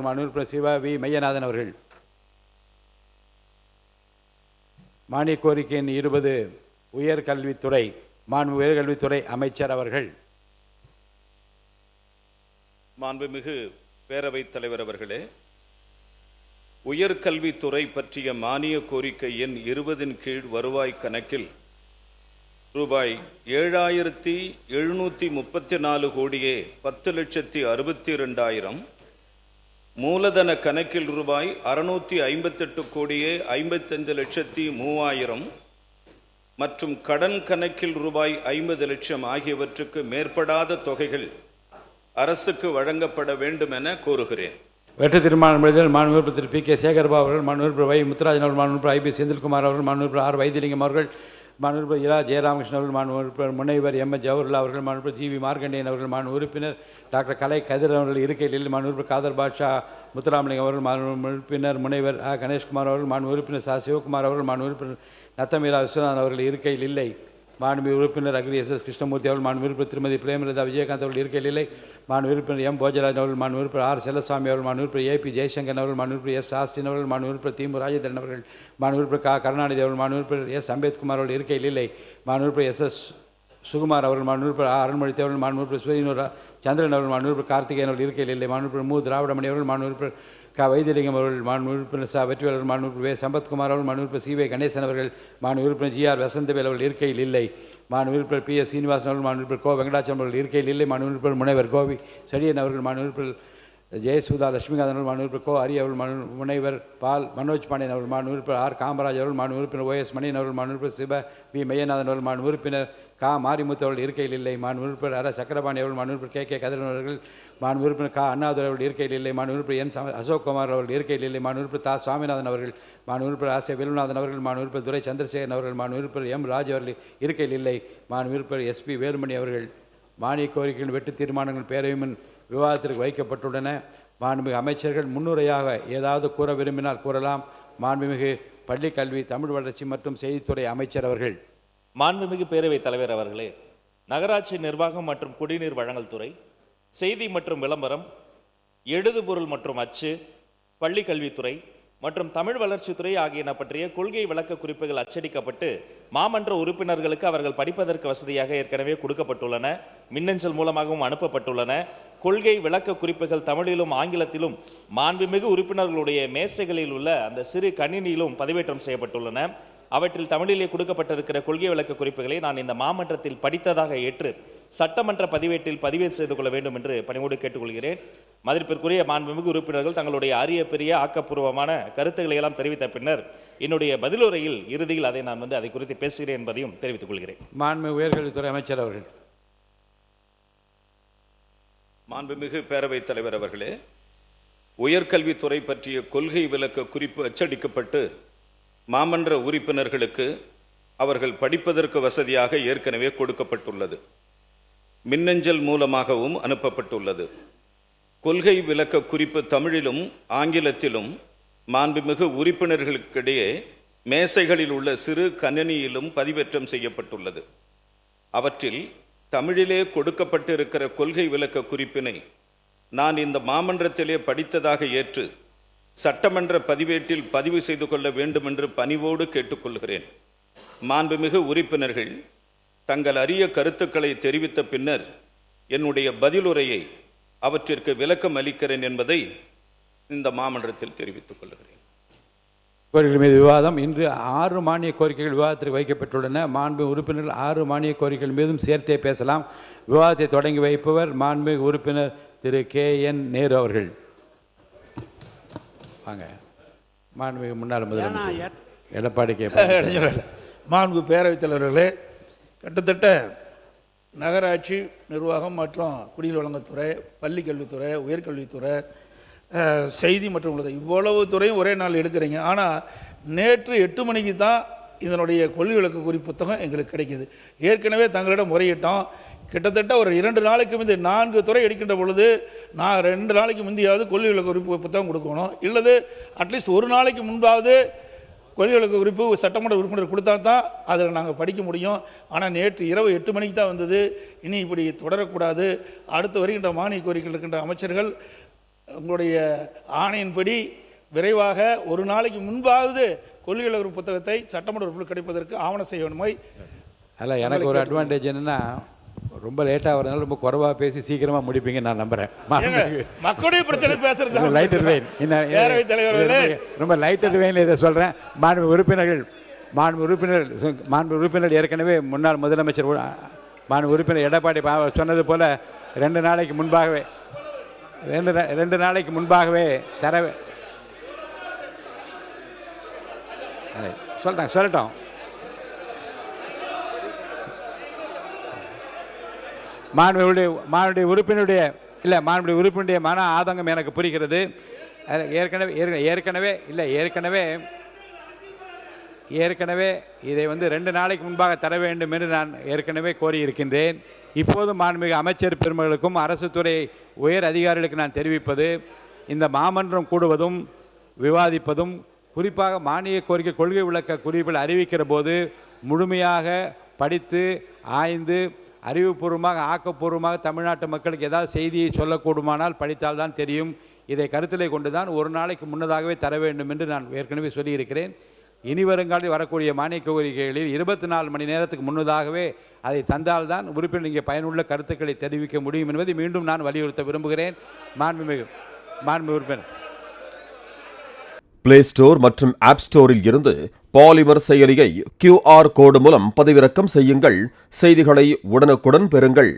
மாண்புமிகு சிவா வி மையநாதன் அவர்கள். மானிய கோரிக்கை எண் 20 உயர்கல்வித்துறை மாண்புமிகு உயர்கல்வித்துறை அமைச்சர் அவர்கள். மாண்புமிகு பேரவைத் தலைவர் அவர்களே, உயர்கல்வித்துறை பற்றிய மானிய கோரிக்கை எண் 20 கீழ் வருவாய் கணக்கில் ரூபாய் 7,734 கோடியே 10,62,000, மூலதன கணக்கில் ரூபாய் 658 கோடியே 55,03,000 மற்றும் கடன் கணக்கில் ரூபாய் 50 லட்சம் ஆகியவற்றுக்கு மேற்படாத தொகைகள் அரசுக்கு வழங்கப்பட வேண்டும் என கோருகிறேன். வெற்றி தீர்மானம் எழுதிய மாண்புமிகு திரு பி. கே. சேகர்பாபு அவர்கள், மாண்புமிகு வை. முத்துராஜன் அவர்கள், மாண்புமிகு ஐ. பி. செந்தில்குமார் அவர்கள், மாண்புமிகு ஆர். வைத்திலிங்கம் அவர்கள், மாண்புமிகு இரா. ஜெயராமகிருஷ்ணன் அவர்கள், மாண்புமிகு முனைவர் எம். ஜவஹர்லால் அவர்கள், மாண்புமிகு ஜி. வி. மார்க்கண்டேயன் அவர்கள், மாண்புமிகு உறுப்பினர் டாக்டர் கலை கதிர் அவர்கள் இருக்கையில், மாண்புமிகு காதர் பாட்ஷா முத்துராமலிங்கம் அவர்கள், மாண்புமிகு உறுப்பினர் முனைவர் ஆ. கணேஷ்குமார் அவர்கள், மாண்புமிகு உறுப்பினர் சா. சிவகுமார் அவர்கள், மாண்புமிகு உறுப்பினர் நத்தமீரா விஸ்வநாதன் அவர்கள் இருக்கையில் இல்லை. மாண்புமிகு உறுப்பினர் அக்ரி எஸ். கிருஷ்ணமூர்த்தி அவர்கள், மாண்புமிகு உறுப்பினர் திருமதி பிரேமலதா விஜயகாந்த் அவர்கள் இருக்கையில் இல்லை. மாண்புமிகு உறுப்பினர் எம். போஜராஜன் அவர்கள், மாண்புமிகு உறுப்பினர் ஆர். செல்லசாமி அவர்கள், மாண்புமிகு உறுப்பினர் ஏ. பி. ஜெயசங்கர் அவர்கள், மாண்புமிகு உறுப்பினர் எஸ். ஆஸ்டின் அவர்கள், மாண்புமிகு உறுப்பினர் தி. மு. ராஜேந்திரன் அவர்கள், மாண்புமிகு உறுப்பினர் கா. கருணாநிதி அவர்கள், மாண்புமிகு உறுப்பினர் எஸ். அம்பேத்குமார் அவர்கள் இருக்கையில் இல்லை. மாண்புமிகு உறுப்பினர் எஸ். எஸ். சுகுமார் அவர்கள், மாண்புமிகு உறுப்பினர் அருண்மொழி அவர்கள், மாண்புமிகு உறுப்பினர் சூரியனூர் சந்திரன் அவர்கள், மாண்புமிகு உறுப்பினர் கார்த்திகேயன் அவர்கள் இருக்கையில் இல்லை. மாண்புமிகு உறுப்பினர் மு. திராவிடமணி அவர்கள், மாண்புமிகு உறுப்பினர் க. வைத்திலிங்கம் அவர்கள், மாண்புமிகு உறுப்பினர் சா. வெற்றிவேலர், மாண்புமிகு வே. சம்பத்குமார் அவர்கள், மாண்புமிகு உறுப்பினர் சி. வே. கணேசன் அவர்கள், மாண்புமிகு உறுப்பினர் ஜி. ஆர். வசந்தவேல் அவர்கள் இருக்கையில் இல்லை. மாண்புமிகு உறுப்பினர் பி. எஸ். சீனிவாசன் அவர்கள், மாண்புமிகு உறுப்பினர் கோ. வெங்கடாச்சலம் அவர்கள் இருக்கையில் இல்லை. மாண்புமிகு உறுப்பினர் முனைவர் கோவி செடியன் அவர்கள், மாண்புமிகு உறுப்பினர் ஜெயசுதா லட்சுமிகாந்தன் அவர்கள், மாண்புமிகு உறுப்பினர் கோ. ஹரி அவர்கள், முனைவர் பால் மனோஜ் பாண்டியன் அவர்கள், மாண்புமிகு உறுப்பினர் ஆர். காமராஜ் அவர்கள், மாண்புமிகு உறுப்பினர் ஓ. எஸ். மணியன் அவர்கள், மாண்புமிகு உறுப்பினர் சிவ வி மையநாதன் அவர்கள், மாண்புமிகு உறுப்பினர் கா. மாரிமுத்து அவர்கள் இருக்கையில் இல்லை. மாண்புமிகு உறுப்பினர் ஆர். சக்கரபாணி அவர்கள், மாண்புமிகு உறுப்பினர் கே. கதிரவன் அவர்கள், மாண்புமிகு உறுப்பினர் கா. அண்ணாதுரை அவர்கள் இருக்கையில் இல்லை. மாண்புமிகு உறுப்பினர் என். அசோக்குமார் அவர்கள் இருக்கையில் இல்லை. மாண்புமிகு உறுப்பினர் தா. சுவாமிநாதன் அவர்கள், மாண்புமிகு உறுப்பினர் ஆசிய வில்வநாதன் அவர்கள், மாண்புமிகு உறுப்பினர் துரை சந்திரசேகரன் அவர்கள், மாண்புமிகு உறுப்பினர் எம். ராஜ் அவர்கள் இருக்கையில் இல்லை. மாண்புமிகு உறுப்பினர் எஸ். பி. வேலுமணி அவர்கள். மானிய கோரிக்கைகள் வெட்டு தீர்மானங்கள் பேரவை முன் விவாதத்திற்கு வைக்கப்பட்டுள்ளன. மாண்புமிகு அமைச்சர்கள் முன்னுரையாக ஏதாவது கூற விரும்பினால் கூறலாம். மாண்புமிகு பள்ளிக் கல்வி, தமிழ் வளர்ச்சி மற்றும் செய்தித்துறை அமைச்சர் அவர்கள். மாண்புமிகு பேரவைத் தலைவர் அவர்களே, நகராட்சி நிர்வாகம் மற்றும் குடிநீர் வழங்கல் துறை, செய்தி மற்றும் விளம்பரம், எழுதுபொருள் மற்றும் அச்சு, பள்ளி கல்வித்துறை மற்றும் தமிழ் வளர்ச்சித்துறை ஆகியன பற்றிய கொள்கை விளக்க குறிப்புகள் அச்சடிக்கப்பட்டு மாமன்ற உறுப்பினர்களுக்கு அவர்கள் படிப்பதற்கு வசதியாக ஏற்கனவே கொடுக்கப்பட்டுள்ளன. மின்னஞ்சல் மூலமாகவும் அனுப்பப்பட்டுள்ளன. கொள்கை விளக்க குறிப்புகள் தமிழிலும் ஆங்கிலத்திலும் மாண்புமிகு உறுப்பினர்களுடைய மேசைகளில் உள்ள அந்த சிறு கணினியிலும் பதிவேற்றம் செய்யப்பட்டுள்ளன. அவற்றில் தமிழிலே கொடுக்கப்பட்டிருக்கிற கொள்கை விளக்க குறிப்புகளை நான் இந்த மாமன்றத்தில் படித்ததாக ஏற்று சட்டமன்ற பதிவேட்டில் பதிவேற்று செய்து கொள்ள வேண்டும் என்று பணிவோடு கேட்டுக்கொள்கிறேன். மதிப்பிற்குரிய மாண்புமிகு உறுப்பினர்கள் தங்களுடைய அரிய பெரிய ஆக்கப்பூர்வமான கருத்துக்களை எல்லாம் தெரிவித்த பின்னர் என்னுடைய பதிலுரையில் இறுதியில் நான் அதை குறித்து பேசுகிறேன் என்பதையும் தெரிவித்துக் கொள்கிறேன். மாண்புமிகு உயர்கல்வித்துறை அமைச்சர் அவர்கள். மாண்புமிகு பேரவைத் தலைவர் அவர்களே, உயர்கல்வித்துறை பற்றிய கொள்கை விளக்க குறிப்பு அச்சடிக்கப்பட்டு மாமன்ற உறுப்பினர்களுக்கு அவர்கள் படிப்பதற்கு வசதியாக ஏற்கனவே கொடுக்கப்பட்டுள்ளது. மின்னஞ்சல் மூலமாகவும் அனுப்பப்பட்டுள்ளது. கொள்கை விளக்க குறிப்பு தமிழிலும் ஆங்கிலத்திலும் மாண்புமிகு உறுப்பினர்களுக்கிடையே மேசைகளில் உள்ள சிறு கணினியிலும் பதிவேற்றம் செய்யப்பட்டுள்ளது. அவற்றில் தமிழிலே கொடுக்கப்பட்டிருக்கிற கொள்கை விளக்க குறிப்பினை நான் இந்த மாமன்றத்திலே படித்ததாக ஏற்று சட்டமன்ற பதிவேட்டில் பதிவு செய்து கொள்ள வேண்டும் என்று பணிவோடு கேட்டுக்கொள்கிறேன். மாண்புமிகு உறுப்பினர்கள் தங்கள் அரிய கருத்துக்களை தெரிவித்த பின்னர் என்னுடைய பதிலுரையை அவற்றிற்கு விளக்கம் அளிக்கிறேன் என்பதை இந்த மாமன்றத்தில் தெரிவித்துக் கொள்கிறேன். கோரிக்கைகள் மீது விவாதம். இன்று 6 மானிய கோரிக்கைகள் விவாதத்திற்கு வைக்கப்பட்டுள்ளன. மாண்பு உறுப்பினர்கள் 6 மானிய கோரிக்கைகள் மீதும் சேர்த்தே பேசலாம். விவாதத்தை தொடங்கி வைப்பவர் மாண்புமிகு உறுப்பினர் திரு கே. என். நேரு அவர்கள். வாங்க. மாண்புமிகு முன்னாள் முதலமைச்சர் எடப்பாடி கே. மாண்பு பேரவைத் தலைவர்களே, கிட்டத்தட்ட நகராட்சி நிர்வாகம் மற்றும் குடிநீர் வழங்கல்துறை, பள்ளி கல்வித்துறை, உயர்கல்வித்துறை, செய்தி மற்றும் உள்ளது இவ்வளவு துறையும் ஒரே நாள் எடுக்கிறீங்க. ஆனால் நேற்று 8 மணிக்கு தான் இதனுடைய கொள்கை விளக்க குறிப்பு புத்தகம் எங்களுக்கு கிடைக்கிது. ஏற்கனவே தங்களிடம் முறையிட்டோம். கிட்டத்தட்ட ஒரு 2 நாளைக்கு முந்தி 4 துறை எடுக்கின்ற பொழுது நான் 2 நாளைக்கு முந்தையாவது கொள்கை விளக்க குறிப்பு புத்தகம் கொடுக்கணும். இல்லது அட்லீஸ்ட் ஒரு நாளைக்கு முன்பாவது கொள்கை விளக்க குறிப்பு சட்டமன்ற உறுப்பினர் கொடுத்தா தான் அதில் நாங்கள் படிக்க முடியும். ஆனால் நேற்று இரவு 8 மணிக்கு தான் வந்தது. இனி இப்படி தொடரக்கூடாது. அடுத்து வருகின்ற மானிய கோரிக்கைகள் இருக்கின்ற அமைச்சர்கள் உங்களுடைய ஆணையின்படி விரைவாக ஒரு நாளைக்கு முன்பாவது கொள்கை விளக்க புத்தகத்தை சட்டமன்ற உறுப்பினர் கிடைப்பதற்கு ஆவணம் செய்ய வேண்டுமாய். அதில் எனக்கு ஒரு அட்வான்டேஜ் என்னென்னா, ரொம்ப லேட்டாக வரதுனால ரொம்ப குறைவாக பேசி சீக்கிரமாக முடிப்பீங்க நான் நம்புகிறேன். மக்களுடைய பிரச்சனை பேசுறது லைட்டர் வெயின், பேரவைத் தலைவர்களே, ரொம்ப லைட்டர் வெயினில் இதை சொல்கிறேன். மாண்பு உறுப்பினர் ஏற்கனவே முன்னாள் முதலமைச்சர் மாண்பு உறுப்பினர் எடப்பாடி சொன்னது போல் 2 நாளைக்கு முன்பாகவே சொல்லட்டும். மாண்புடைய உறுப்பினுடைய மன ஆதங்கம் எனக்கு புரிகிறது. ஏற்கனவே இதை 2 நாளைக்கு முன்பாக தர வேண்டும் என்று நான் ஏற்கனவே கோரியிருக்கின்றேன். இப்போது மாண்புமிகு அமைச்சர் பெருமகளுக்கும் அரசு துறை உயர் அதிகாரிகளுக்கு நான் தெரிவிப்பது, இந்த மாமன்றம் கூடுவதும் விவாதிப்பதும் குறிப்பாக மானிய கோரிக்கை கொள்கை விளக்க குறிப்பில் அறிவிக்கிற போது முழுமையாக படித்து ஆய்ந்து அறிவுபூர்வமாக ஆக்கப்பூர்வமாக தமிழ்நாட்டு மக்களுக்கு ஏதாவது செய்தியை சொல்லக்கூடுமானால் படித்தால் தான் தெரியும். இதை கருத்திலே கொண்டு தான் ஒரு நாளைக்கு முன்னதாகவே தர வேண்டும் என்று நான் ஏற்கனவே சொல்லியிருக்கிறேன். இனி வருங்காலில் வரக்கூடிய மானிய கோரிக்கைகளில் 24 மணி நேரத்துக்கு முன்னதாகவே அதை தந்தால்தான் உறுப்பினர் இங்கே பயனுள்ள கருத்துக்களை தெரிவிக்க முடியும் என்பதை மீண்டும் நான் வலியுறுத்த விரும்புகிறேன். மாண்புமிகு உறுப்பினர், பிளே ஸ்டோர் மற்றும் ஆப் ஸ்டோரில் இருந்து பாலிமர் செயலியை QR கோடு மூலம் பதிவிறக்கம் செய்யுங்கள். செய்திகளை உடனுக்குடன் பெறுங்கள்.